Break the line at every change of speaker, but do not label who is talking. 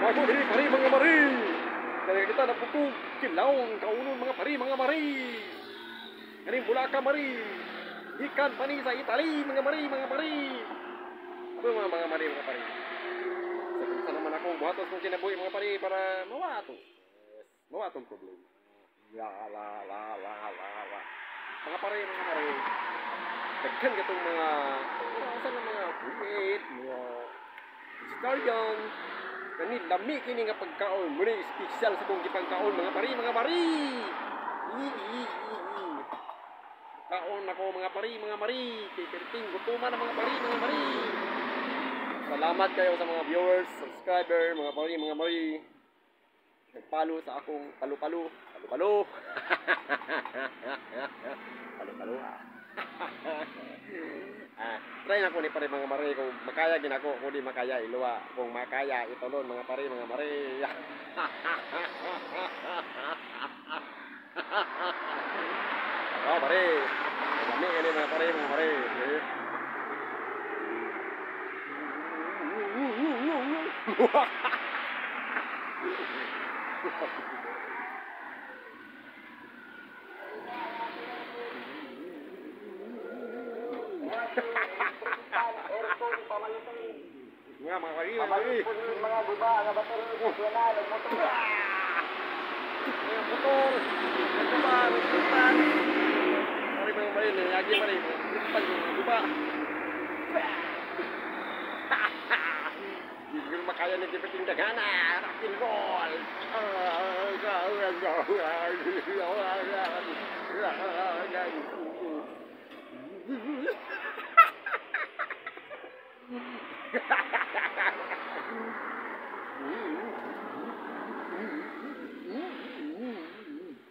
Bago diri pari mga mari. Kaya kita naputog kilawang kaunon mga pari mga mari. Kaning bulaka mari. Ikan pani sa Italy mga mari mga pari. Ano mga mari mga pari. Sa naman akong buhatos kong kinabuhi mga pari para mawato. Yes, mawatong problem. La la la la la la. Mga pari mga mari. Daghan katong mga asa na mga create, mga vegetarian. Kani lami kini nga pagkaon, muna special sa kong gipangkaon mga pari mga mari. Kaon ako mga pari mga mari. Titirting gutuman na mga pari mga mari. Salamat kayo sa mga viewers, subscriber, mga pari mga mari. Nagpalo sa akong palu-palo. Palu-palo. Palu-palo. Try na ko ni pare mga mari kung makaya ginako kung di makaya iluwa kung makaya itulon mga pare mga mari. Oh pare kami ini mga pare mga mari. Nga mga pari, mga pari.
Mga guba, nga bato rin mo na, nagmotor.
Mga motor, nagguba, nagguban. Pari mga pari, nangyagi pari, nagguban, nagguba. Hindi ko makaya na tipating dagana, rock and roll. Ha ha ha!